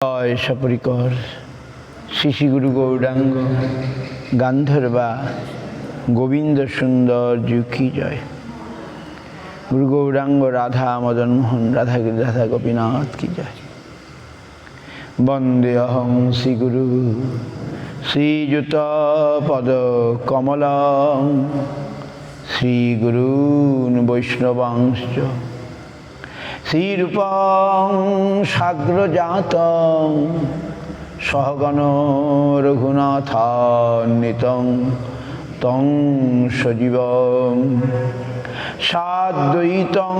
জয় সপরিকর শ্রী শ্রী গুরু গৌরাঙ্গ গান্ধর্বা গোবিন্দ সুন্দর জী কি জয়। গুরু গৌরাঙ্গ রাধা মদন মোহন রাধাগিরি রাধা গোপীনাথ কি জয়। বন্দে অহং শ্রী গুরু শ্রীযুত পদ কমলং শ্রী গুরুন বৈষ্ণবাংশ্চ শ্রীরূপং সাগ্রজাতং সহগণ রঘুনাথান্বিতং তং সজীবং সাদ্বৈতং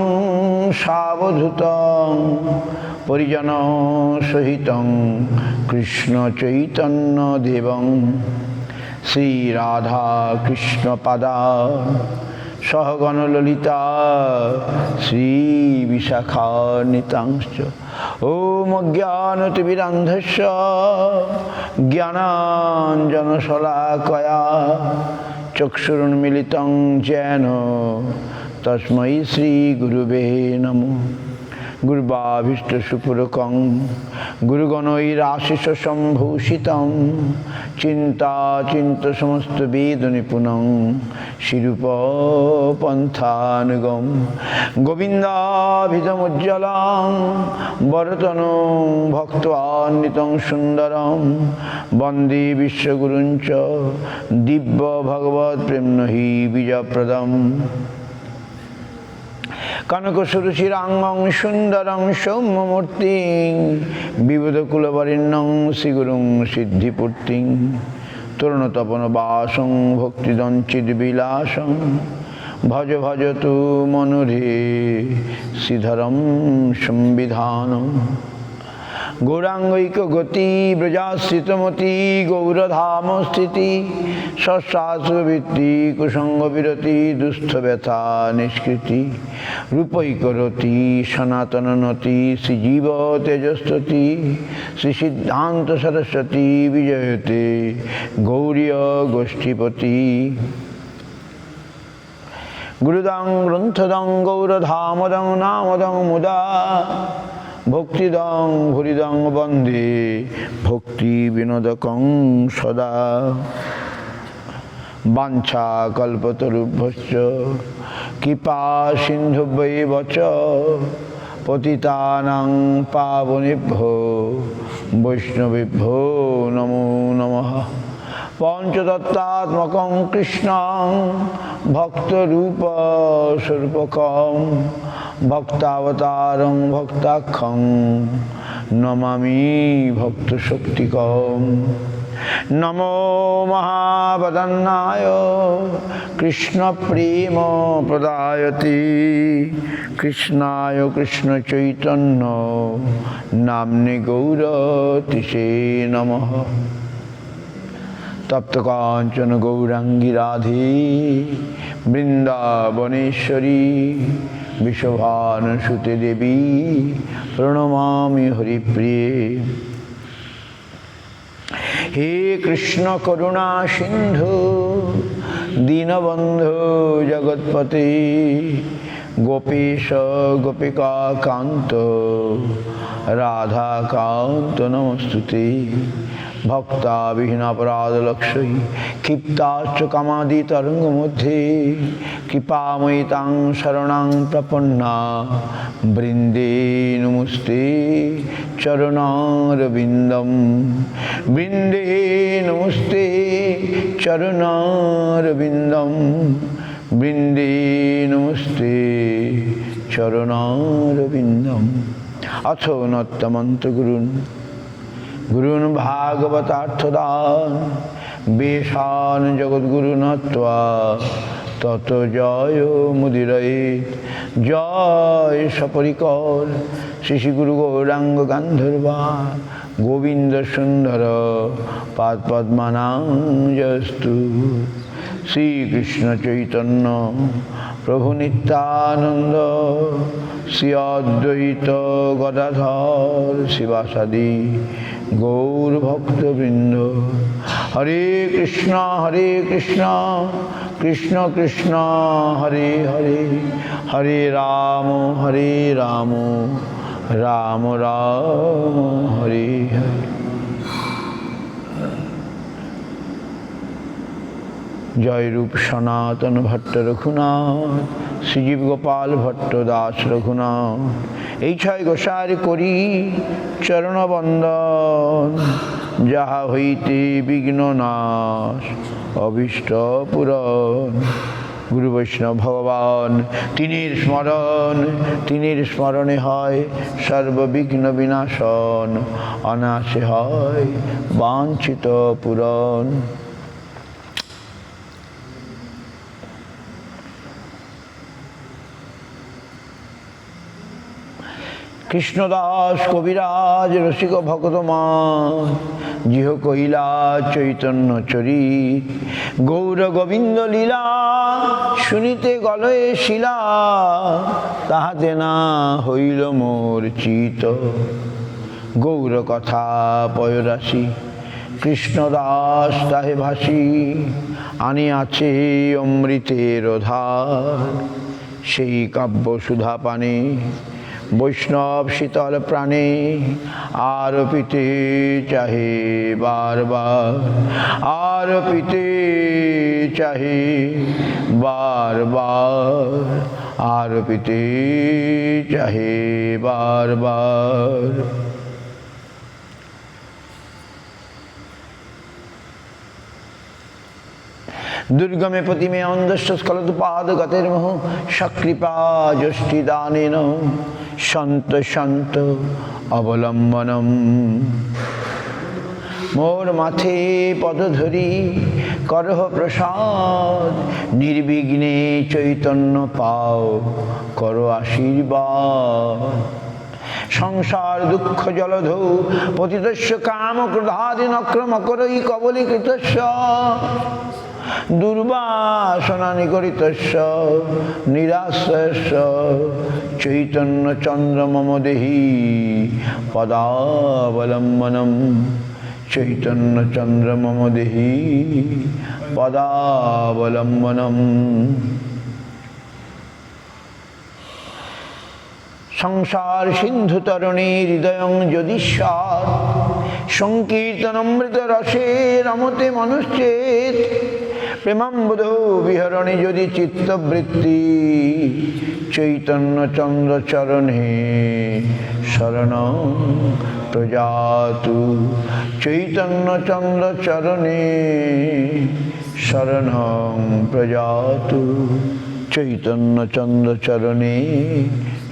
সাবধূতং পরিজন সহিতং কৃষ্ণ চৈতন্য দেবং শ্রী রাধা কৃষ্ণ পাদা সহগণ ললিতা শ্রী বিশাখান্বিতাংশ্চ। ওম অজ্ঞানতিমিরান্ধস্য জ্ঞানাঞ্জনশলাকয়া চক্ষুरुन्मीलितं येन তস্मै শ্রী গুরুবে নমঃ। গুরুবাভীষ্টসুপুরকং গুরুগণৈরাশিষ সম্ভূষিতং চিন্তাচিন্ত সমস্ত বেদ নিপুণং শিরূপ পন্থানুগম গোবিন্দাভিধমুজ্জ্বলং বরতনং ভক্তান্বিতং সুন্দরং বন্দে বিশ্বগুরুঞ্চ দিব্য ভগবৎ প্রেম্ণহি বীজপ্রদম কনকসুরুচিরাঙ্গং সুন্দরং সৌম্যমূর্তিং বিবুধকুলবরেণ্যং শ্রীগুরুং সিদ্ধিপূর্তিং তরুণতপনবাসং ভক্তিদঞ্চিদ্বিলাসং ভজ ভজতু মনুরে শ্রীধরম সংবিধানম। গৌরাঙ্গৈক গতি ব্রজাশ্রিতমতি গৌরধাম স্থিতি সশ্বাসবৃত্তি কুসঙ্গ বিরতি দুস্থ ব্যথা নিষ্কৃতি রূপৈকরতি সনাতন নতি শ্রীজীব তেজস্তুতি শ্রী সিদ্ধান্ত সরস্বতী বিজয়তে গৌরীয় গোষ্ঠীপতি। গুরুদং গ্রন্থদং গৌরধামদং নামদং মুদা ভক্তিদং ভুরিদং বন্দে ভক্তি বিনোদকং সদা। বাঞ্ছা কল্পতরুভ্যশ্চ কৃপা সিন্ধুভ্যৈব চ পতিতানাং পাবনেভ্যো বৈষ্ণবেভ্যো নমো নমঃ। পঞ্চতত্ত্বাত্মকং কৃষ্ণং ভক্তরূপ স্বরূপকং ভক্তাবতারং ভক্তাখ্যং নমামি ভক্তশক্তিকং। নমো মহাবদন্নায় কৃষ্ণ প্রেম প্রদায়তে কৃষ্ণায় কৃষ্ণ চৈতন্য নাম্নে গৌরতিষে নমঃ। তপ্ত কাঞ্চন গৌরাঙ্গী রাধে বৃন্দাবনেশ্বরী বিশ্বভানুসুতে দেবী প্রণমামি হরিপ্রিয়ে। হে কৃষ্ণ করুণা সিন্ধু দীনবন্ধু জগৎপতে গোপীশ গোপিকা কান্ত রাধাকান্ত নমস্তুতে। ভক্তাবিহীনাপরাধলক্ষৈ ক্ষিপ্তাশ্চ কামাদি তরঙ্গ মধ্যে কৃপাময়ী তাং শরণাং প্রপন্না বৃন্দে নমস্তে চরণারবিন্দম বৃন্দে নমস্তে চরণারবিন্দম বৃন্দে নমস্তে চরণারবিন্দম। অথ নত্তমন্ত গুরুন গুরুন ভাগবতার্থদান বেশান জগদ্গুরু নত্বা তত জয় মুদিরয়েৎ। জয় সপরিকর শ্রী শ্রী গুরু গৌরাঙ্গ গান্ধর্বা গোবিন্দ সুন্দর পাদপদ্মানাং জয়স্তু। শ্রীকৃষ্ণ চৈতন্য প্রভু নিত্যানন্দ শ্রী অদ্বৈত গদাধর শিবাসাদি গৌর ভক্তবৃন্দ। হরে কৃষ্ণ কৃষ্ণ কৃষ্ণ হরে হরে হরে রাম রাম রাম হরে হরে। জয়রূপ সনাতন ভট্ট রঘুনাথ, শ্রীজীব গোপাল ভট্ট দাস রঘুনাথ। এই ছয় গোসার করি চরণবন্দন, যাহা হইতে বিঘ্ন নাশ অভীষ্ট পূরণ। গুরু বৈষ্ণব ভগবান তিনির স্মরণ, তিনির স্মরণে হয় সর্ববিঘ্ন বিনাশন, অনাশে হয় বাঞ্ছিত পূরণ। কৃষ্ণদাস কবিরাজ রসিক ভক্তমান, জিহ কইলা চৈতন্য চরিত। গৌর গোবিন্দ লীলা শুনিতে গলয়ে শিলা, তাহাতে না হইল মোর চিত। গৌর কথা পয়রাশি কৃষ্ণদাস তাহে ভাসি, আনিয়াছে অমৃতের ধার। সেই কাব্য সুধা পানে বৈষ্ণব শীতল প্রাণে, আর পিতে চাহে বারবার, আর পিতে চাহে বারবার, আর পিতে চাহে বারবার। দুর্গমে প্রতিমে অন্ধস্য স্খলদুপাদ গতের মোহ, সকৃপা যষ্টিদানেন সন্ত সন্ত অবলম্বনম। মোর মাথে পদ ধরি করহ প্রসাদ, নির্বিঘ্নে চৈতন্য পাও করো আশীর্বাদ। সংসার দুঃখ জলধৌ পতিতস্য কাম ক্রোধাদি নক্রম করই কবলীকৃতস্য, দুর্বাসনা নিগরিতস্য নিরাশ্রয়স্য। চৈতন্য চন্দ্র মম দেহি পদাবলম্বনম, চৈতন্য চন্দ্র মম দেহি পদাবলম্বনম। সংসার সিন্ধু তরণী হৃদয়ং যদীশ্বর, সংকীর্তনমৃত রসে রমতে মনুষ্যেত। প্রেমাম্বুধ বিহরণে যদি চিত্তবৃত্তি, চৈতন্য চন্দ্র চরণে শরণ প্রজাতু। চৈতন্য চন্দ্র চরণে শরণ প্রজাতু, চৈতন্য চন্দ্র চরণে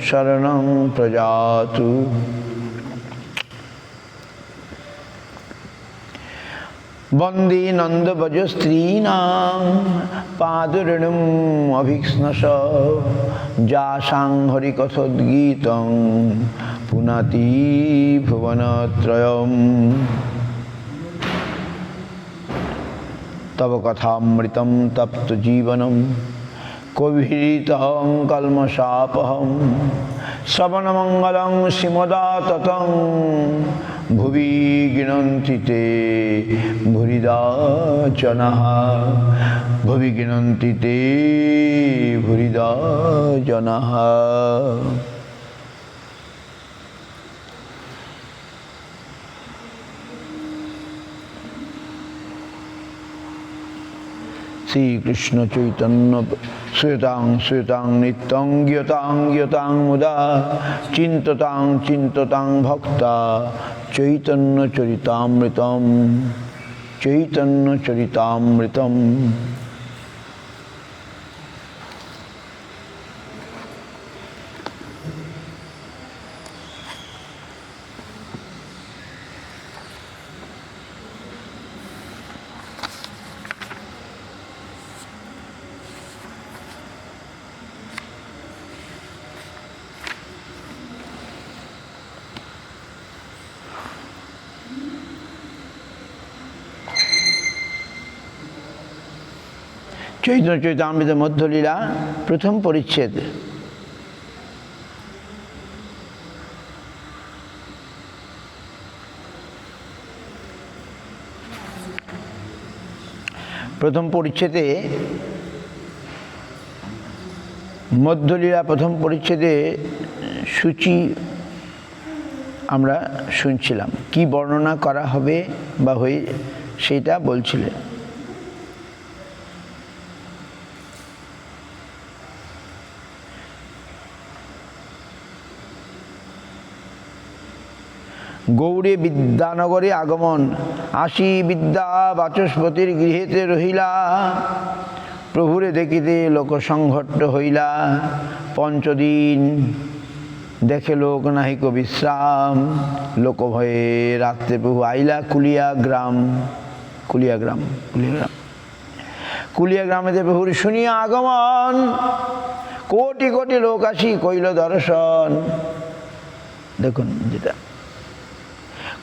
শরণ প্রজাতু। বন্দে নন্দব্রজ স্ত্রীণাং পাদরেণুম অভিক্ষ্ণশ, যাসাং হরিকথোদ্গীতং পুনাতি ভুবনত্রয়ম। তব কথামৃতম তপ্ত জীবনম, কবিহৃতং কল্মষাপহম। শ্রবণমঙ্গলং শ্রীমদাততং, ভুবি গৃণন্তি তে ভুরিদা জনাঃ, ভুবি গৃণন্তি তে ভুরিদা জনাঃ। শ্রীকৃষ্ণ চৈতন্য শ্রুতাং শ্রুতাং নিত্যং জ্ঞতাং জ্ঞতাং মুদা, চিন্ততাং চিন্ততাং ভক্তা চৈতন্য চরিতামৃতম, চৈতন্য চরিতামৃতম। চৈতন্য চরিতামৃত মধ্যলীলা প্রথম পরিচ্ছেদ। প্রথম পরিচ্ছেদে মধ্যলীলা প্রথম পরিচ্ছেদে সূচি আমরা শুনছিলাম, কি বর্ণনা করা হবে বা হয়ে সেটা বলছিলেন। গৌড়ে বিদ্যানগরে আগমন, আসি বিদ্যা বাচস্পতির গৃহেতে রহিলা, প্রভুরে দেখিতে লোকসংঘট্ট হইলা, পঞ্চদিন দেখে লোক নাহিক বিশ্রাম, লোক ভয়ে রাত্রে প্রভু আইলা কুলিয়াগ্রাম। কুলিয়াগ্রামেতে প্রভুর শুনিয়া আগমন, কোটি কোটি লোক আসি কইল দর্শন। দেখুন যেটা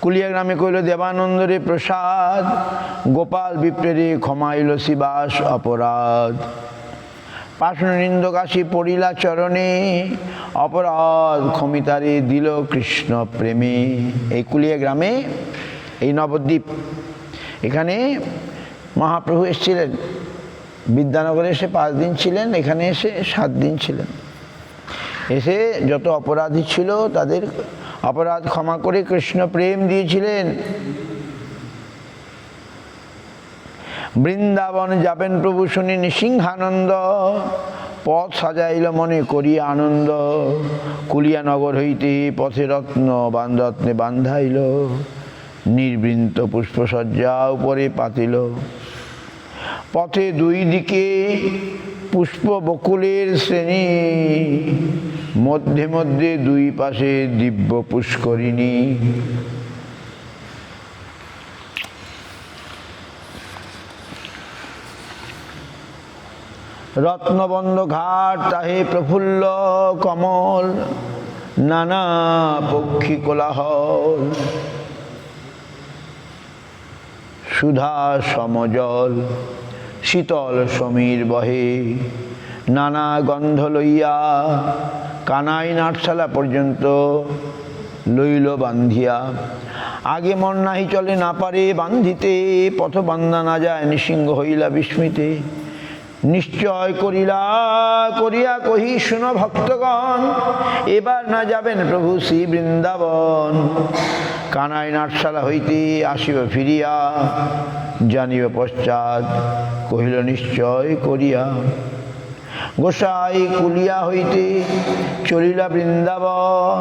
কুলিয়াগ্রামে কইল দেবানন্দরে প্রসাদ, গোপাল বিপ্রেরে ক্ষমাইল শিবাস অপরাধ, পাষণ নিন্দক আসি পড়িলা চরণে, অপরাধ ক্ষমিতারে দিল কৃষ্ণ প্রেমে। এই কুলিয়াগ্রামে, এই নবদ্বীপ, এখানে মহাপ্রভু এসেছিলেন। বিদ্যানগরে এসে 5 দিন ছিলেন, এখানে এসে 7 দিন ছিলেন। এসে যত অপরাধী ছিল তাদের অপরাধ ক্ষমা করে কৃষ্ণ প্রেম দিয়েছিলেন। বৃন্দাবন যাবেন প্রভু শুনি নিসিংহানন্দ, পথ সাজাইল মনে করি আনন্দ, কুলিয়ানগর হইতে পথে রত্নে বান্ধাইল, নির্বৃন্ত পুষ্পসজ্জা উপরে পাতিল, পথে 2 দিকে পুষ্প বকুলের শ্রেণী, মধ্যে মধ্যে 2 পাশে দিব্য পুষ্করিণী। রত্নবন্ধ ঘাট তাহে প্রফুল্ল কমল, নানা পক্ষী কোলাহল, সুধা সমজল শীতল সমীর বহে, নানা গন্ধ লইয়া কানাই নাটশালা পর্যন্ত লইল বান্ধিয়া, আগে মন নাহি চলে না পারে বান্ধিতে, পথ বান্ধা না যায় নিসিংহ হইলা বিস্মিতে, নিশ্চয় করিয়া কহি শুনো ভক্তগণ, এবার না যাবেন প্রভু শ্রী বৃন্দাবন, কানাই নাটশালা হইতে আসিব ফিরিয়া, জানিব পশ্চাৎ কহিল নিশ্চয় করিয়া, গোসাই কুলিয়া হইতে চলিলা বৃন্দাবন,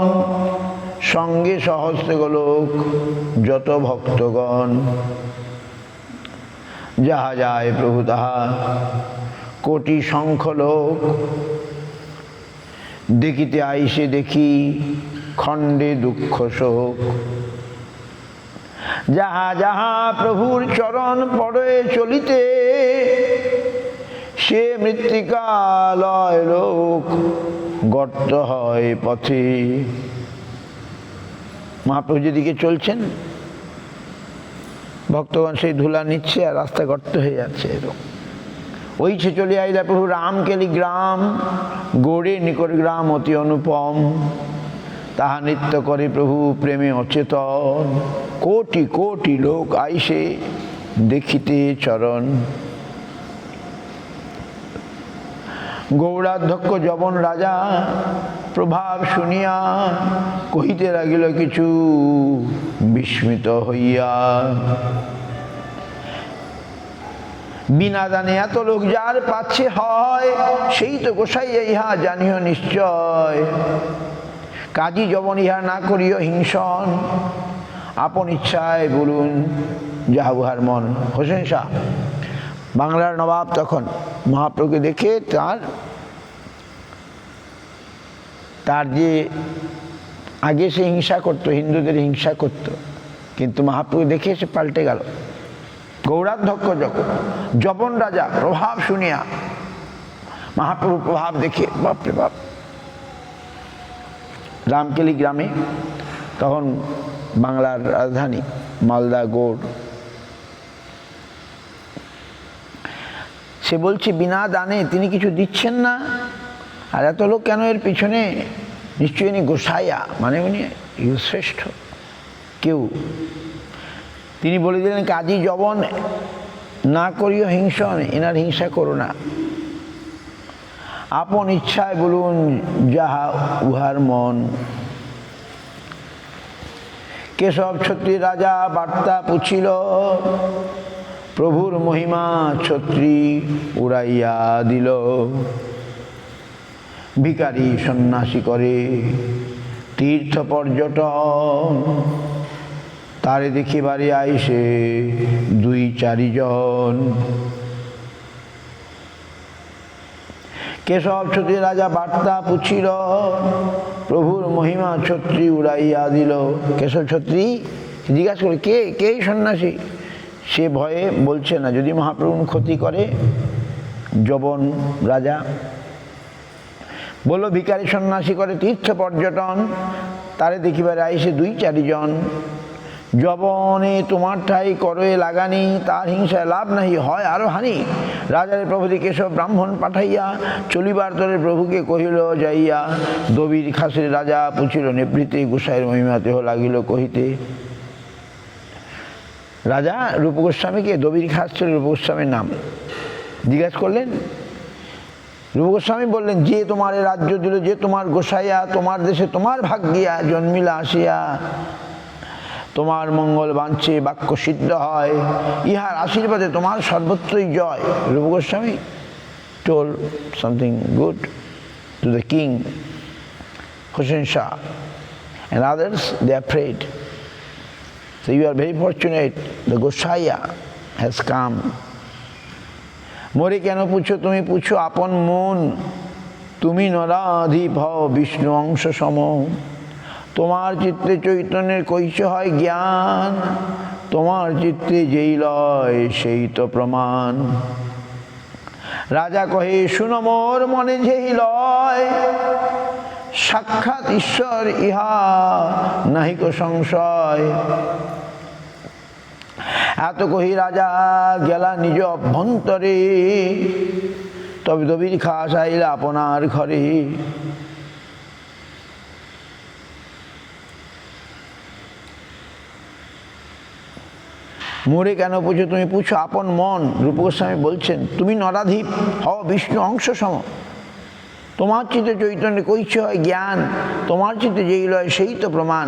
সঙ্গে সহস্র গোলক যত ভক্তগণ, যাহা যায় প্রভু তাহা কোটি শঙ্খ লোক, দেখিতে আইসে দেখি খণ্ডে দুঃখ শোক, যাহা যাহা প্রভুর চরণ পড়ে চলিতে, সে মৃত্তিকালয় লোক গর্ত হয় পথে। মহাপ্রভু যেদিকে চলছেন ভক্তগণ সেই ধুলা নিচ্ছে আর রাস্তা গর্ত হয়ে যাচ্ছে। এরকম ওইছে চলে আইলা প্রভু রামকেলি গ্রাম, গৌড়ে নিকট গ্রাম অতি অনুপম, তাহা নৃত্য করে প্রভু প্রেমে অচেতন, কোটি কোটি লোক আইসে দেখিতে চরণ। গৌড়াধ্যক্ষ যবন রাজা প্রভাব শুনিয়া, কহিতে লাগিল কিছু বিস্মিত হইয়া, বিনা দানে এত লোক যার পাচ্ছে হয়, সেই তো গোসাইয়া ইহা জানিও নিশ্চয়, কাজী যবন ইহা না করিও হিংসন, আপন ইচ্ছায় বলুন যাহা উহার মন। হোসেন শাহ বাংলার নবাব তখন মহাপ্রভুকে দেখে তার যে আগে সে হিংসা করতো, হিন্দুদের হিংসা করত, কিন্তু মহাপ্রভু দেখে সে পাল্টে গেল। গৌড়াধ্যক্ষ যবন রাজা প্রভাব শুনিয়া, মহাপ্রভু প্রভাব দেখে বাপরে বাপ। রামকেলি গ্রামে তখন বাংলার রাজধানী মালদা গৌড়, সে বলছে বিনা দানে তিনি কিছু দিচ্ছেন না, আর এত লোক কেন এর পিছনে? নিশ্চয়ই উনি গোসাইয়া, মানে উনি শ্রেষ্ঠ কেউ। তিনি বলে দিলেন কাজী যবন না করিও হিংসন, এনার হিংসা করো না, আপন ইচ্ছায় বলুন যাহা উহার মন। কেশব ছত্রী রাজা বার্তা পুছিল, প্রভুর মহিমা ছত্রী উড়াইয়া দিল। ভিখারি সন্ন্যাসী করে তীর্থ পর্যটন, তারে দেখিবারে আইসে 2-4 জন। কেশব ছত্রী রাজা বার্তা পুছিল, প্রভুর মহিমা ছত্রী উড়াইয়া দিল। কেশব ছত্রী জিজ্ঞাসা করে কে সন্ন্যাসী? সে ভয়ে বলছে না, যদি মহাপ্রভুর ক্ষতি করে। যবন রাজা বলল, ভিখারি সন্ন্যাসী করে তীর্থ পর্যটন, তারে দেখিবারে আইসে 2-4 জন। যবনে তোমার ঠাই করয়ে লাগানি, তার হিংসায় লাভ নাহি হয় আরো হানি। রাজারে প্রভৃতি কেশব ব্রাহ্মণ পাঠাইয়া, চলিবার তরে প্রভুকে কহিল যাইয়া। দবির খাসের রাজা পুছিল নিবৃত্তি, গোসাইয়ের মহিমা দেহ লাগিল কহিতে। রাজা রূপ গোস্বামীকে, দবির খাস ছিল রূপ গোস্বামীর নাম, জিজ্ঞাসা করলেন। রূপ গোস্বামী বললেন, যে তোমার রাজ্য দিল, যে তোমার গোসাইয়া, তোমার দেশে তোমার ভাগ্যিয়া জন্মিলা আসিয়া। তোমার মঙ্গল বাঞ্ছে বাক্য সিদ্ধ হয়, ইহার আশীর্বাদে তোমার সর্বত্রই জয়। রূপ Goswami told something good to the king Hussain Shah, and others they are prayed. So you are very fortunate, the Gosaya has come. মোরে কেন পুছো তুমি, পুছো আপন মন, তুমি নরাধীপ হও বিষ্ণু অংশ সম। তোমার চিত্তে চৈতন্যের কৈশ হয় জ্ঞান, তোমার চিত্তে যেই লয় সেই তো প্রমাণ। রাজা কহে শুনো মোর মনে যেই লয়, সাক্ষাৎ ঈশ্বর ইহা নাহিক সংশয়। এত কহি রাজা গেলা নিজ অভ্যন্তরে, তবে দবির খাস আইলা আপনার ঘরে। মোরে কেন পুছো তুমি, পুছো আপন মন। রূপ গোস্বামী বলছেন, তুমি নরাধীপ হও বিষ্ণু অংশ সম। তোমার চিত্তে চৈতন্য কৈশ হয় জ্ঞান, তোমার চিত্তে যেই লয় সেই তো প্রমাণ।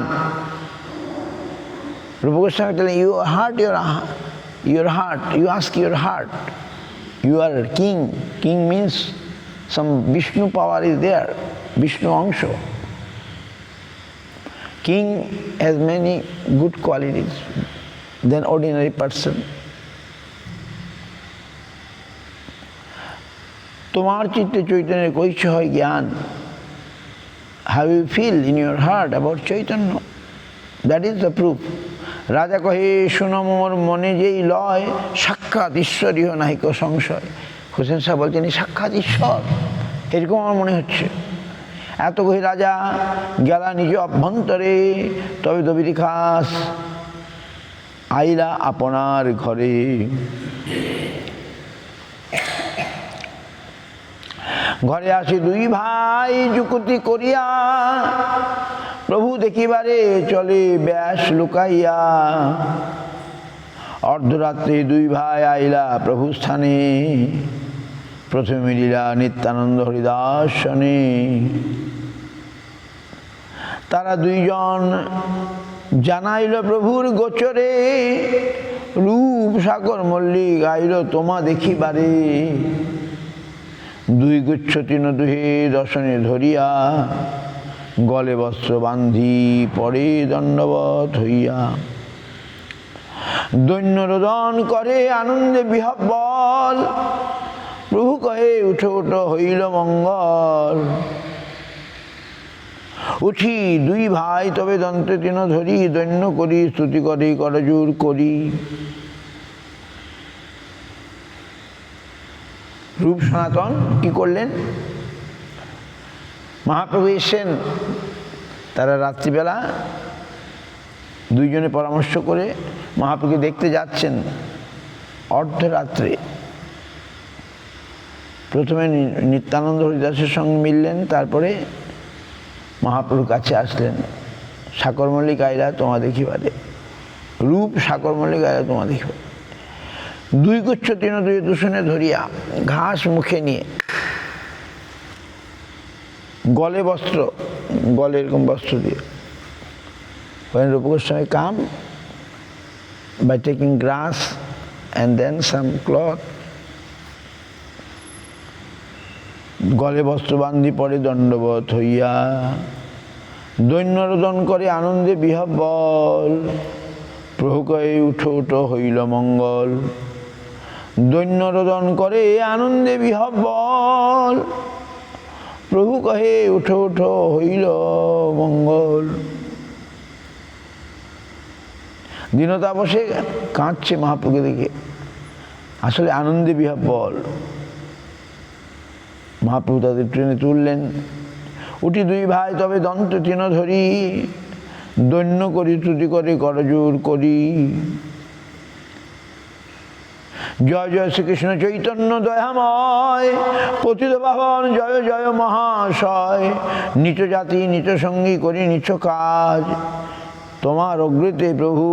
রূপ গোস্বামী বললেন, your heart, you ask your heart. You are king. King means some Vishnu power is there, Vishnu angsha. King has many good qualities than ordinary person. তোমার চিত্তে চৈতন্যের কৈশ হয় জ্ঞান। How you feel in your heart about Chaitanya, that is the proof. রাজা কহে শুনো মোর মনে যেই লয়, সাক্ষাৎ ঈশ্বরীয় নাহিক সংশয়। হোসেন শাহ বলছেন, সাক্ষাৎ ঈশ্বর এরকম আমার মনে হচ্ছে। এত কহি রাজা গেলা নিজ অভ্যন্তরে, তবে দবির খাস আইলা আপনার ঘরে। ঘরে আসি 2 ভাই যুকুতি করিয়া, প্রভু দেখিবারে চলে ব্যাস লুকাইয়া। অর্ধরাত্রে 2 ভাই আইলা প্রভু স্থানে, প্রথমে মিলিলা নিত্যানন্দ হরিদাস শনে। তারা 2 জন জানাইল প্রভুর গোচরে, রূপ সাগর মল্লিক আইল তোমা দেখিবারে। 2 গুচ্ছ তৃণ দুহে দর্শনে ধরিয়া, গলে বস্ত্র বান্ধি পরে দণ্ডবত হইয়া। দৈন্য রোদন করে আনন্দে বিহ্বল, প্রভু কহে উঠো উঠো হইল মঙ্গল। উঠি 2 ভাই তবে দন্তে তৃণ ধরি, দৈন্য করি স্তুতি করি করজোর করি। রূপ সনাতন কি করলেন, মহাপ্রভু এসেন। তারা রাত্রিবেলা 2 জনে পরামর্শ করে মহাপ্রভুকে দেখতে যাচ্ছেন। অর্ধরাত্রে প্রথমে নিত্যানন্দ হরিদাসের সঙ্গে মিললেন, তারপরে মহাপ্রভুর কাছে আসলেন। সাকর মল্লিক আইলা তোমা দেখিবারে, রূপ সাকর মল্লিক আইলা তোমা দেখিবারে। 2 গুচ্ছ তৃণ দুহে দূষণে ধরিয়া, ঘাস মুখে নিয়ে, গলে বস্ত্র, গলে এরকম বস্ত্র দিয়ে, When Rupa Goswami come, by taking grass and then some cloth, গলে বস্ত্র বান্ধি পরে দণ্ডবত হইয়া দৈন্যরোদন করে আনন্দে বিহ্বল। প্রভু কয়ে উঠো উঠো হইল মঙ্গল। দৈন্যরোদন করে আনন্দে বিহ্বল। প্রভু কহে উঠো উঠো হইল মঙ্গল। দীনতা বসে কাঁদছে মহাপ্রভুকে দেখে, আসলে আনন্দে বিহ্বল। মহাপ্রভু তাদের ট্রেনে তুললেন। উঠি দুই ভাই তবে দন্ত তৃণ ধরি, দৈন্য করি তুতি করে করজোর করি। জয় জয় শ্রীকৃষ্ণ চৈতন্য দয়াময়, পতিত পাবন জয় জয় মহাশয়। নিচ জাতি নিচ সঙ্গী করি নিচ কাজ, তোমার অগ্রতে প্রভু।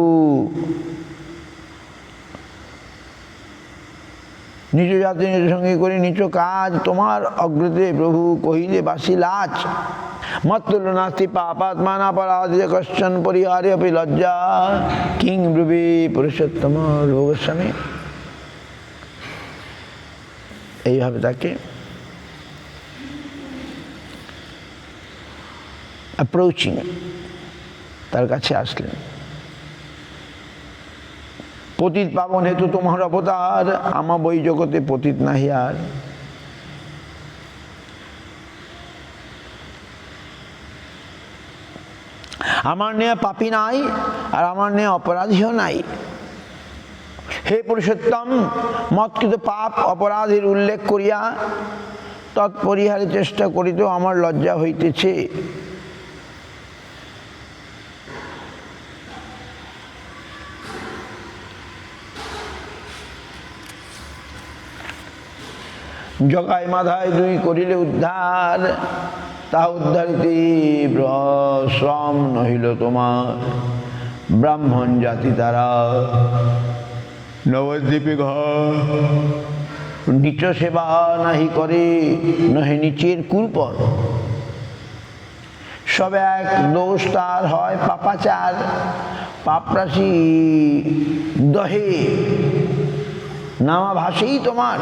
নিচ জাতি নিজ সঙ্গে করি নিচ কাজ, তোমার অগ্রতে প্রভু কহিলে বাসি লাজ। মত্তুল্য নাস্তি পাপাত্মান অপরাধ কশ্চন পরিহারে অপি লজ্জা, কিং ব্রুবি পুরুষোত্তম রূপ গোস্বামী। এইভাবে তাকে অ্যাপ্রোচিং, তার কাছে আসলেন। পতিত পাবন হেতু তোমার অবতার, আমা বই জগতে পতিত নাহি আর। আমার নিয়ে পাপী নাই আর আমার নিয়ে অপরাধীও নাই। হে পুরুষোত্তম, মৎকৃত পাপ অপরাধের উল্লেখ করিয়া তৎপরিহারের চেষ্টা করিতেও আমার লজ্জা হইতেছে। জগায় মাধায় দুই করিলে উদ্ধার, তা উদ্ধারিতে শ্রম নহিল তোমার। ব্রাহ্মণ জাতি তারা নবদ্বীপে ঘর, নিচ সেবা নাহি করে নহে নিচের কুলপর। সব এক দোষ তার হয় পাপাচার, পাপরাশি দহে নামা ভাসেই তোমার।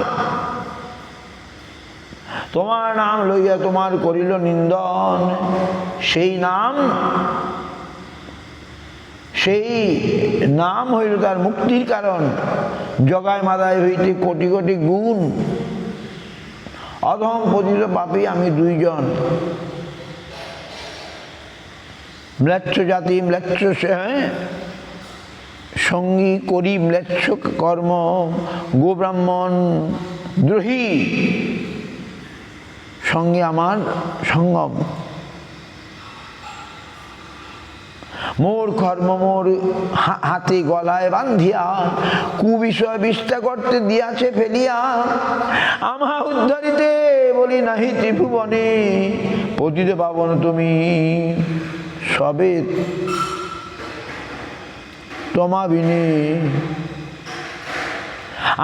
তোমার নাম লইয়া তোমার করিল নিন্দন, সেই নাম হইল তার মুক্তির কারণ। জগায় মাদায় হইতে কোটি কোটি গুণ, অধম পতিত পাপী আমি দুইজন। ম্লেচ্ছ জাতি ম্লেচ্ছ সঙ্গী করি ম্লেচ্ছ কর্ম, গোব্রাহ্মণ দ্রোহী সঙ্গে আমার সঙ্গম। মোর কর্ম মোর হাতে গলায় বান্ধিয়া, কুবিষয় বিষ্ঠা করতে দিয়াছে ফেলিয়া। আমা উদ্ধারিতে বলি নাহি ত্রিভুবনে, পতিত পাবন তুমি সবে তোমা বিনে।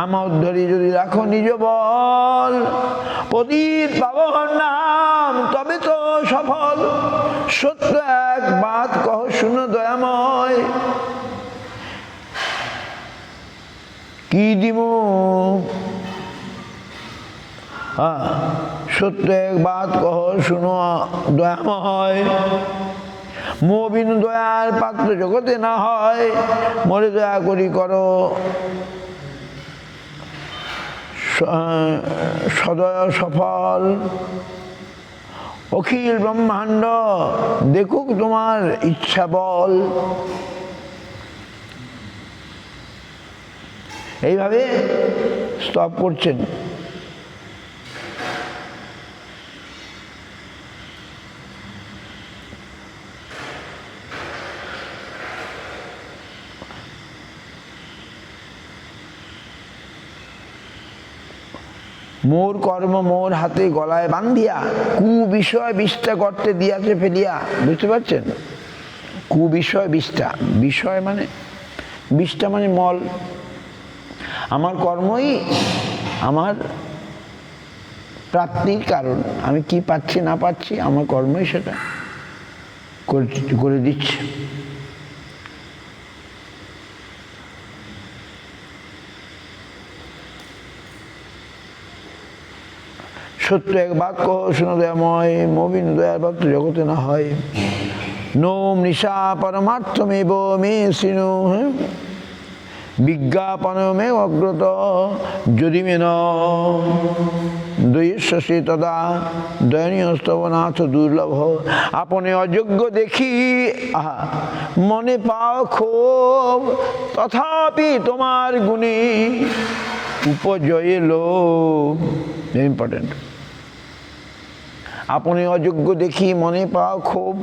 আমা উদ্ধারি যদি রাখো নিজ বল, পতিত পাবন নাম তবে তো সফল। সত্য এক বাত কহ শুনো দয়াময়, কি দিমু সত্য এক বাত কহ শুনো দয়াময়। মো বিনু দয়ার পাত্র জগতে না হয়, মরে দয়া করি করো সদয় সফল। অখিল ব্রহ্মাণ্ড দেখুক তোমার ইচ্ছা বল। এইভাবে স্তব করছেন। মোর কর্ম মোর হাতে গলায় বান্ধিয়া, কুবিষয় বিষ্ঠা করতে দিয়াছে ফেলিয়া। বুঝতে পারছেন? কুবিষয় বিষ্ঠা, বিষয় মানে বিষ্ঠা মানে মল। আমার কর্মই আমার প্রাপ্তির কারণ। আমি কি পাচ্ছি না পাচ্ছি, আমার কর্মই সেটা করে দিচ্ছে। সত্য এক বাক্য শুনো দয়াময়, মবিন দয়ার ভক্ত জগতে না হয়। নোম নিশা পরমার্থমেব মে শৃণু, বিজ্ঞাপনমে অগ্রত যদি মেন দয়স্যসে তদা দয়নীয় স্তবনাথ দুর্লভ। আপনি অযোগ্য দেখি মনে পাও ক্ষোভ, তথাপি তোমার গুণে উপজয়ে লোভ। ইম্পর্টেন্ট। আপনি অযোগ্য দেখি মনে পাও ক্ষোভ,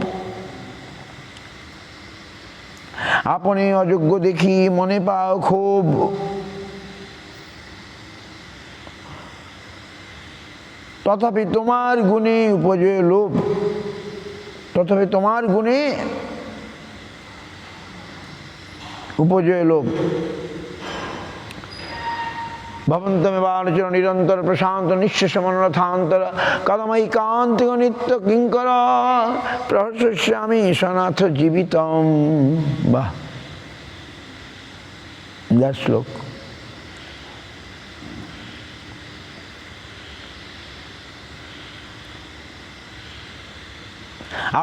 আপনি অযোগ্য দেখি মনে পাও ক্ষোভ, তথাপি তোমার গুণে উপজয় লোভ, তথাপি তোমার গুণে উপজয় লোভ। ভবন্তমেবার্চন নিরন্তর প্রশান্ত নিঃশেষ মনোরথান্তর কদমৈকান্তিক নিত্য কিঙ্কর প্রহস্যামি সনাথ জীবিতম। বাহ, শ্লোক।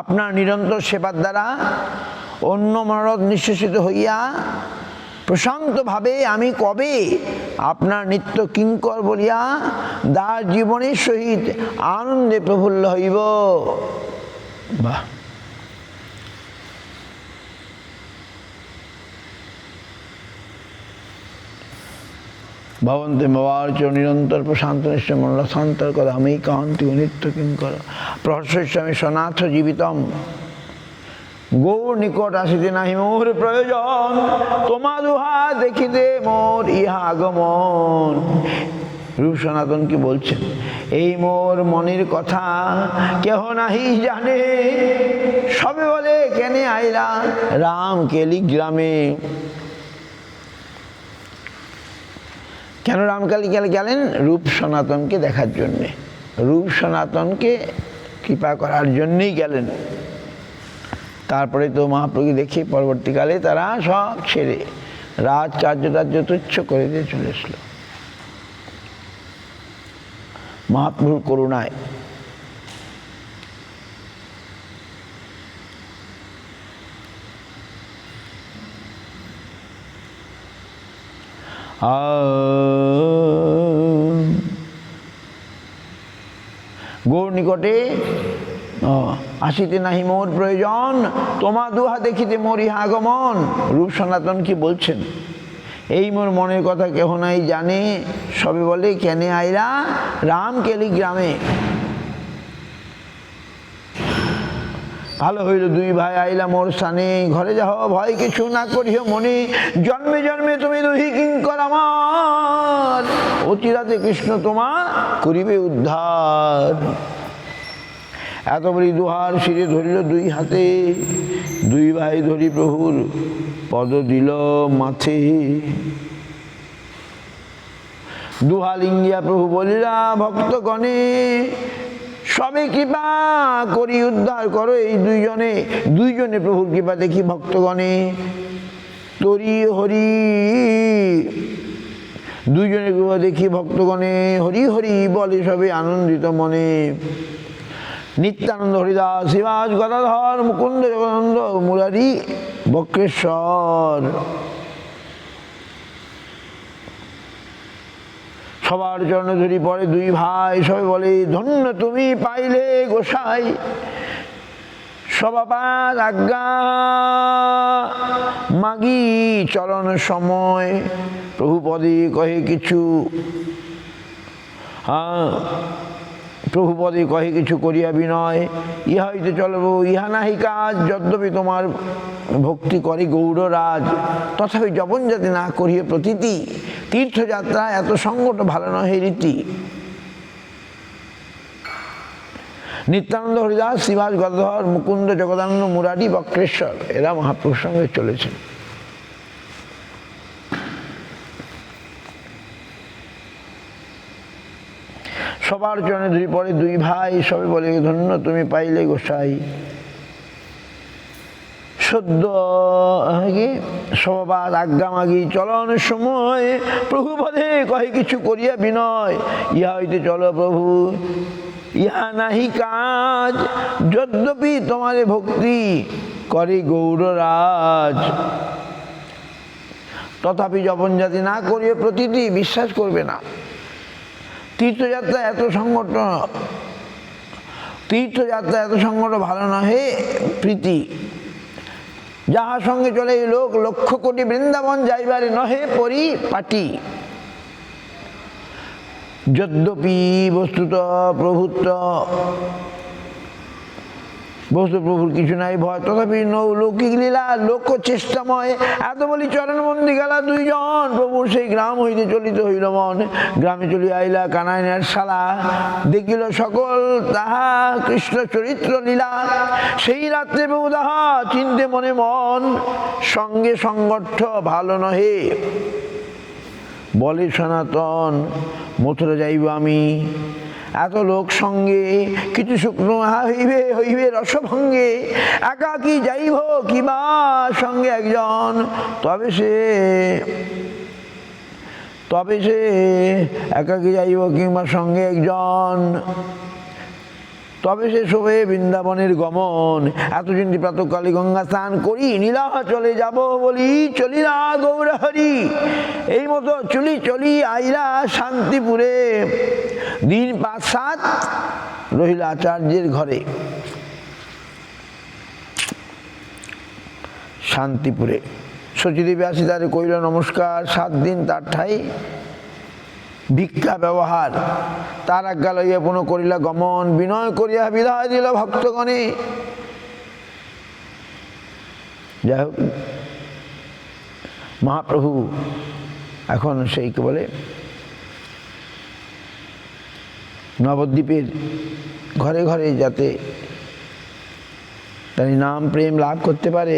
আপনার নিরন্তর সেবার দ্বারা অন্য মনোরথ নিঃশেষিত হইয়া প্রশান্তভাবে আমি কবে আপনার নিত্য কিঙ্কর বলিয়া দাস জীবনের সহিত আনন্দে প্রফুল্ল হইব। বাহ, ভবন্তে মবার্চ নিরন্তর প্রশান্ত নিশ্চয় মনোরথান্তর কথা আমি কান্তি নিত্য কিঙ্কর প্রহস্যামি সনাথ জীবিতম। গৌর নিকট আসিতে নাহি মোর প্রয়োজন, তোমা দুহা দেখিতে মোর ইহা আগমন। রূপ সনাতন কি বলছেন? এই মোর মনের কথা কেহ নাহি জানে, সবে বলে কেনে আইলা রাম কেলি গ্রামে। কেন রামকালী গেলেন? রূপ সনাতনকে দেখার জন্যে, রূপ সনাতনকে কৃপা করার জন্যেই গেলেন। তারপরে তো মহাপ্রভুকে দেখে পরবর্তীকালে তারা সব ছেড়ে রাজ কার্য তুচ্ছ করে দিয়ে চলে এসল মহাপ্রভুর করুণায়। গৌর নিকটে আসিতে নাহি মোর প্রয়োজন, তোমা দুহা দেখিতে মোর ইহা আগমন। রূপ সনাতন কি বলছেন? এই মোর মনের কথা কেহ নাই জানে, সবে বলে কেনে আইলা রাম কেলি গ্রামে। ভালো হইল দুই ভাই আইলা মোর স্থানে, ঘরে যাও ভয় কিছু না করিও মনে, জন্মে জন্মে তুমি দুহি কিঙ্কর আমার, অচিরাতে কৃষ্ণ তোমা করিবে উদ্ধার। এত বলি দুহার শিরে ধরিল দুই হাতে, দুই ভাই ধরি প্রভুর পদ দিল মাথে। দুহা লিঙ্গিয়া প্রভু বলিলা ভক্তগণে, সবে কৃপা করি উদ্ধার করো এই দুইজনে। দুইজনে প্রভুর কৃপা দেখি ভক্তগণে তরি হরি, দুইজনে কৃপা দেখি ভক্তগণে হরি হরি বলে সবে আনন্দিত মনে। নিত্যানন্দ হরিদাস শিবাস গদাধর মুকুন্দ জগদানন্দ মুরারি বক্রেশ্বর, সবার চরণে ধরি পড়ে দুই ভাই, সবে বলে ধন্য তুমি পাইলে গোসাই। সবাপার আজ্ঞা মাগি চরণ সময়, প্রভু পদে কহে কিছু, প্রভু পদে কহে কিছু করিয়া বিনয়। ইহা হইতে চলব ইহা নাহি কাজ, যদ্যপি তোমার ভক্তি করে গৌররাজ, তথাপি জপন যাতে না করিয়ে প্রতীতি। তীর্থযাত্রা এত সঙ্গত ভালো নহে রীতি। নিত্যানন্দ হরিদাস শ্রীবাস গদাধর মুকুন্দ জগদানন্দ মুরারি বক্রেশ্বর এরা মহাপ্রভুর সঙ্গে চলেছেন। সবার চরণে ধরি পড়ে দুই ভাই, সবে বলে ধন্য তুমি পাইলে গোসাই। সদ্য কি সবাদ আজ্ঞা মাগি চলন সময় প্রভু পদে কহে কিছু করিয়া বিনয়, ইহা হইতে চলো প্রভু ইহা নাহি কাজ, যদ্যপি তোমারে ভক্তি করে গৌররাজ। তথাপি জপন জাতি না করিয়ে প্রতিটি বিশ্বাস করবে না। তীর্থযাত্রা এত সংকট ভালো নহে প্রীতি, যাহার সঙ্গে চলে এই লোক লক্ষ কোটি বৃন্দাবন যাইবারে নহে পরিপাটি। যদ্যপি বস্তুত প্রভুর কিছু নাই ভয়, তথাপি লৌকিক লীলা লোক চেষ্টাময়। এত বলি চরণ মন্দির গেলা দুইজন, প্রভুর সেই গ্রাম হইতে চলিত হইল মন। গ্রামে চলিয়া আইলা কানাইনের শালা, দেখিল সকল তাহা কৃষ্ণ চরিত্র লীলা। সেই রাত্রে প্রভু তাহা চিন্তে মনে মন, সঙ্গে সংগঠ্য ভালো নহে বলে সনাতন। মথুরা যাইব আমি এত লোক সঙ্গে, কিছু শুকনো হইবে রসভঙ্গে। একাকী যাইব কিবা সঙ্গে একজন, তবে সে একাকী যাইব কিংবা সঙ্গে একজন, তবে সে শোভে বৃন্দাবনের গমন। এত চিন্তি প্রাতকালী গঙ্গা স্নান করি, নীলা চলে যাব বলি চলিলা গৌরহরি। এই মতো চলি আইলা শান্তিপুরে, দিন ৫-৭ রহিল আচার্যের ঘরে। শান্তিপুরে শচীদেবী আসি তারে কইল নমস্কার, ৭ দিন তার ঠাই ভিক্ষা ব্যবহার। তার আজ্ঞা লইয়া পুনঃ করিলা গমন, বিনয় করিয়া বিদায় দিল ভক্তগণে। যাই হোক, মহাপ্রভু এখন সেইকে বলে নবদ্বীপের ঘরে ঘরে যাতে তার নাম প্রেম লাভ করতে পারে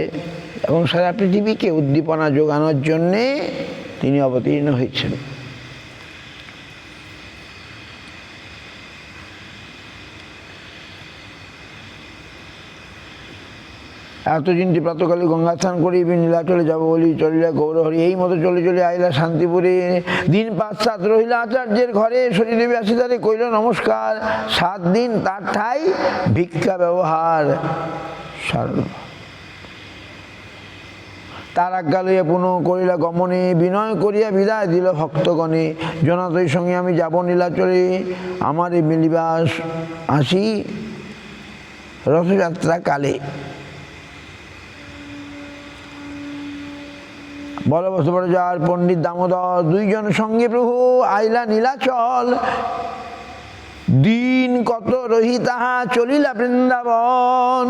এবং সারা পৃথিবীকে উদ্দীপনা যোগানোর জন্যে তিনি অবতীর্ণ হয়েছেন। এত চিন্তি প্রাতকালে গঙ্গা স্নান করিবি, নীলা চলে যাবো বলি চলিলা গৌরহরি। এই মতো চলে আইলা শান্তিপুরে, দিন ৫-৭ রহিলা আচার্যের ঘরে। শচীদেবী আসি তারে কইল নমস্কার, ৭ দিন তার ঠাই ভিক্ষা ব্যবহার। তার আজ্ঞা লইয়া পুনঃ করিলা গমনে, বিনয় করিয়া বিদায় দিল ভক্তগণে। জনাতই সঙ্গে আমি যাব নীলাচলে, আমারে মিলিবাস আসি রথযাত্রা কালে। বলবৎসর যার পণ্ডিত দামোদর, দুইজন সঙ্গে প্রভু আইলা নীলাচল। দিন কত রহি তাহা চলিলা বৃন্দাবন,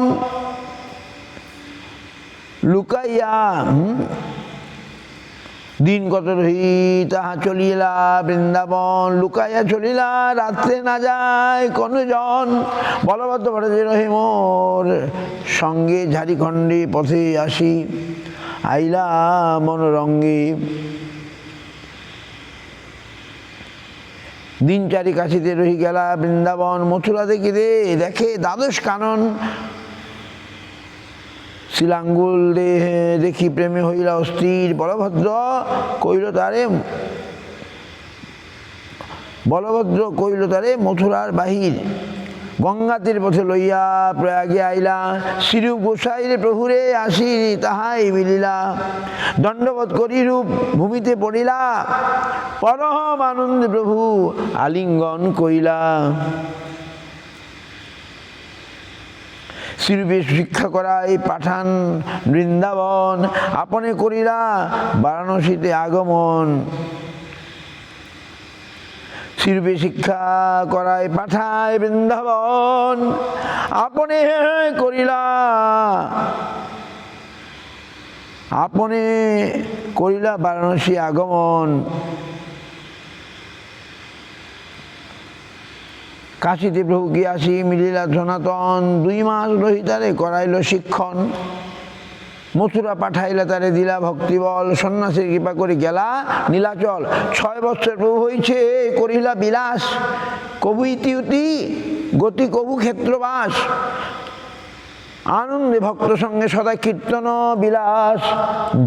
লুকাইয়া দিন কত রহি তাহা চলিলা বৃন্দাবন, লুকাইয়া চলিলা রাত্রে না যায় কোন জন। বলভদ্র ভট্টাচার্য রহে মোর সঙ্গে, ঝাড়িখণ্ডে পথে আসি আইলা মনোরঙ্গে। দিন 4 কাশিতে রহি গেলা বৃন্দাবন, মথুরা দেখে দ্বাদশ কানন। শিলাঙ্গুল দেখি প্রেমে হইলা অস্থির, বলভদ্র কইল তারে মথুরার বাহির। গঙ্গাতীর পথে লইয়া প্রয়াগে আইলা, শ্রীরূপ গোসাইরে প্রভুরে আসি তাহাই মিলিলা। দণ্ডবোধ করি রূপ ভূমিতে পড়িলা, পরম আনন্দে প্রভু আলিঙ্গন কইলা। শ্রীরূপে শিক্ষা করাই পাঠান বৃন্দাবন, আপনে করিলা বারাণসীতে আগমন। শ্রীরূপে শিক্ষা করায় পাঠায় বৃন্দাবন, আপনে করিলা বারাণসী আগমন। কাশীতে প্রভু কি আসি মিলিলা সনাতন, 2 মাস রহিতারে করাইল শিক্ষণ। মথুরা পাঠাইলা তারে দিলা ভক্তিবল, সন্ন্যাসীর কৃপা করে গেলা নীলাচল। 6 বৎসর প্রভু হইছে করিলা বিলাস, কবু ইতিউতি গতি কবু ক্ষেত্রবাস। আনন্দে ভক্ত সঙ্গে সদা কীর্তন বিলাস,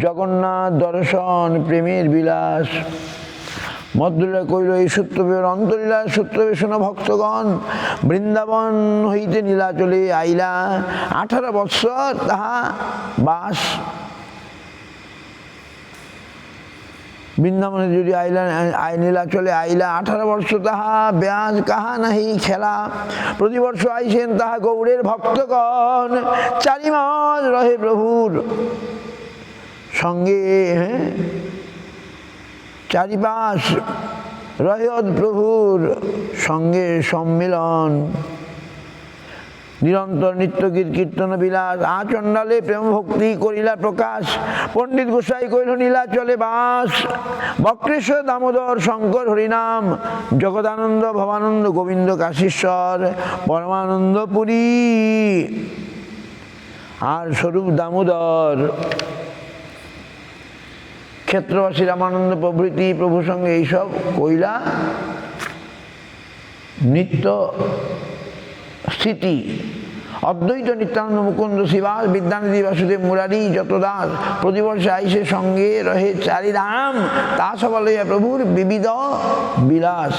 জগন্নাথ দর্শন প্রেমের বিলাস। মধ্যলীলা কইল এই সত্যবের অন্তলীলা, সত্যবে শোনো ভক্তগণ, বৃন্দাবন হইতে নীলাচলে আইলা 18 বৎসর তাহা বাস। বৃন্দাবনে যদি আইলা নীলাচলে আইলা 18 বর্ষ তাহা ব্যাস, কাহা নাহি খেলা। প্রতিবর্ষ আইসেন তাহা গৌড়ের ভক্তগণ, 4 মাস রহে প্রভুর সঙ্গে, 4 মাস রহে প্রভুর সঙ্গে সম্মিলন। নিরন্তর নিত্য কীর্তন বিলাস, আচণ্ডালে প্রেম ভক্তি করিলা প্রকাশ। পণ্ডিত গোসাই কইল নীলাচলে বাস, বক্রেশ্বর দামোদর শঙ্কর হরিনাম, জগদানন্দ ভবানন্দ গোবিন্দ কাশীশ্বর পরমানন্দ পুরী। আর স্বরূপ দামোদর, ক্ষেত্রবাসী রামানন্দ প্রভৃতি প্রভুর সঙ্গে এইসব কইলা নিত্য স্থিতি। অদ্বৈত নিত্যানন্দ মুকুন্দ শিবাস বিদ্যানিধি বাসুদেব মুরারি যত দাস, প্রতিবর্ষে আইসে সঙ্গে রহে 4 ধাম, তা সবা লইয়া প্রভুর বিবিধ বিলাস।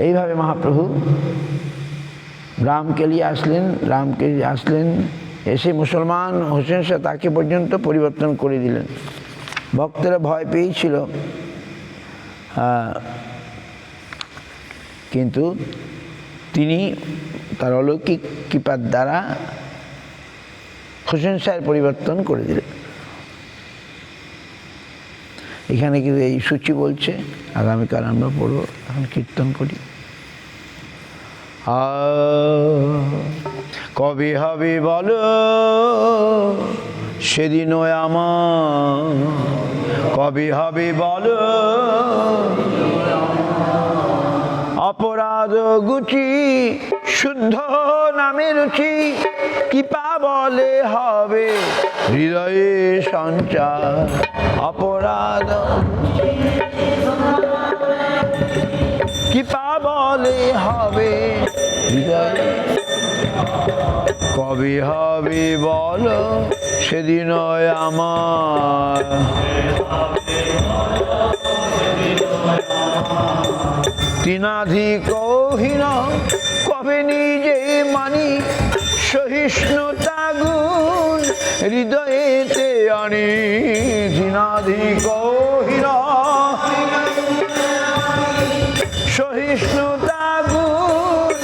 এইভাবে মহাপ্রভু রামকেলি আসলেন, এসে মুসলমান হোসেন শাহ তাকে পর্যন্ত পরিবর্তন করে দিলেন। ভক্তরা ভয় পেয়েছিল, কিন্তু তিনি তার অলৌকিক কৃপার দ্বারা হোসেন শাহের পরিবর্তন করে দিলেন। এখানে কিন্তু এই সূচি বলছে, আগামীকাল আমরা পড়ব। এখন কীর্তন করি। কবে হবে বলো সেদিন আমার, কবে হবে বলো অপরাধ গুচি, শুদ্ধ নামে রুচি, কৃপা বলে হবে হৃদয়ে সঞ্চার। অপরাধ কৃপা বলে হবে হৃদয়ে, কবে হবে বলো সেদিন আমার। তিনাধিক হীন কবে নিজে মানি, সহিষ্ণুতা গুণ হৃদয়েতে আনি। তিনাধিক হীন সহিষ্ণুতা গুণ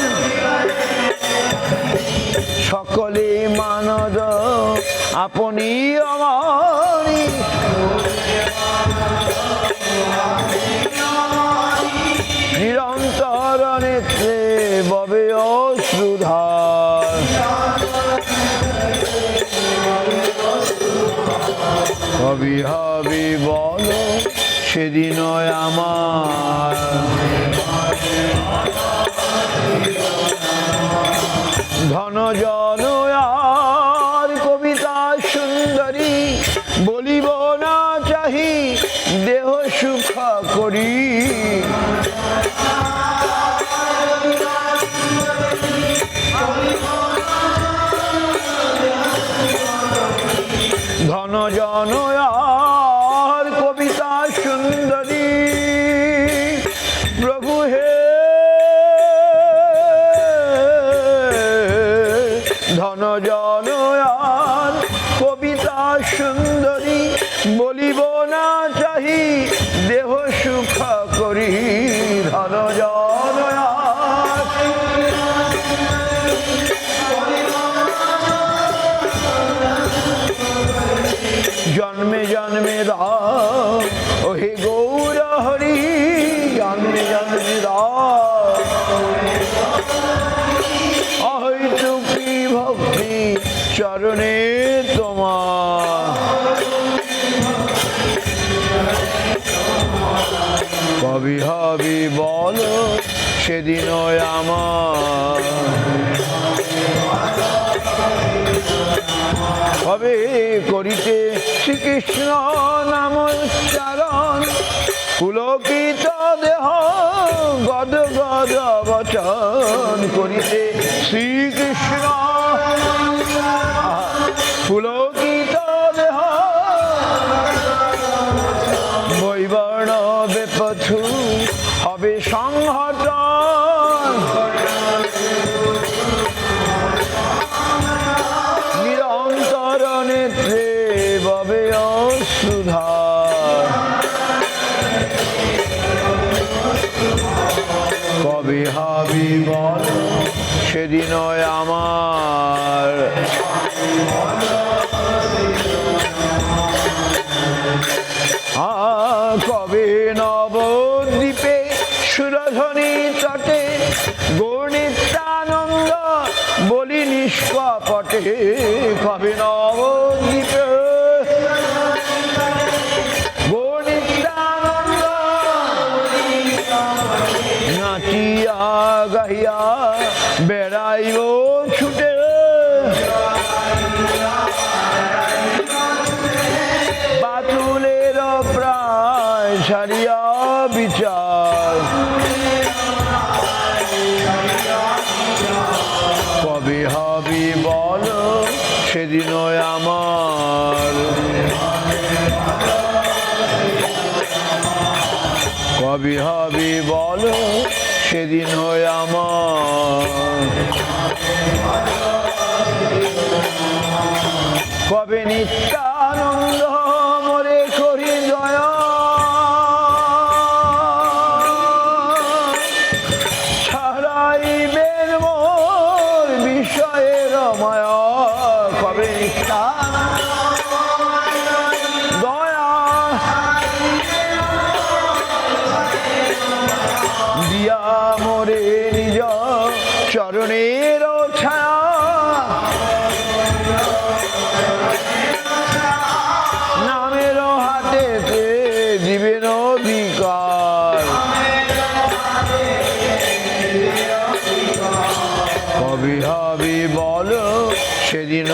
সকলে মানদ আপনি আমারি। নিরন্তর নেত্রে ববে অশ্রুধার, কবি হবে বলো সেদিন আমার। ধন জন আর কবিতা সুন্দরী, বলিব না চাহি দেহ সুখ করি। ধন জন আর কবিতা সুন্দরী, প্রভু হে ধন জন আর কবিতা সুন্দরী, বলিব না চাহি দেহ সুখ করি। ধন জন জন্মে জন্মে রাম ওহে গৌর হরি, জন্মে জন্মে রাম অহৈতুকী ভক্তি চরণে তোমার। কবি হবি বলো সেদিন আমার, কবে করিতে শ্রীকৃষ্ণ নাম উচ্চারণ, পুলকিত দেহ গদ গদ বচন করিতে শ্রীকৃষ্ণ। পুলকিত দেহ বৈবর্ণ বেপথু হবে সংহত। নিরন্তর নেত্রে ববে অশ্রুধা। কবে হবি বল সেদিন আমার, কবে নবদ্বীপে সুরধনী তটে গৌরনিত্যানন্দ বলি নিষ্কপটে। কবে নবদ্বীপে গৌরনিত্যানন্দ নাচিয়া গাহিয়া বেড়াইব ছুটে। বাতুলের প্রায় সারিয়া বিচার, কবে হবি বল সেদিন আমার, কবে হবি বল সেদিন আমার। কবে নিত্যানন্দ মোরে করি জয়, ছাড়াইবেন মোর বিষয়ের মায়া। কবে দয়া দিয়া মোরে নিজ চরণের ছায়া। নামের হাতেতে দিবেন অধিকার, কবি হবি বল সেদিন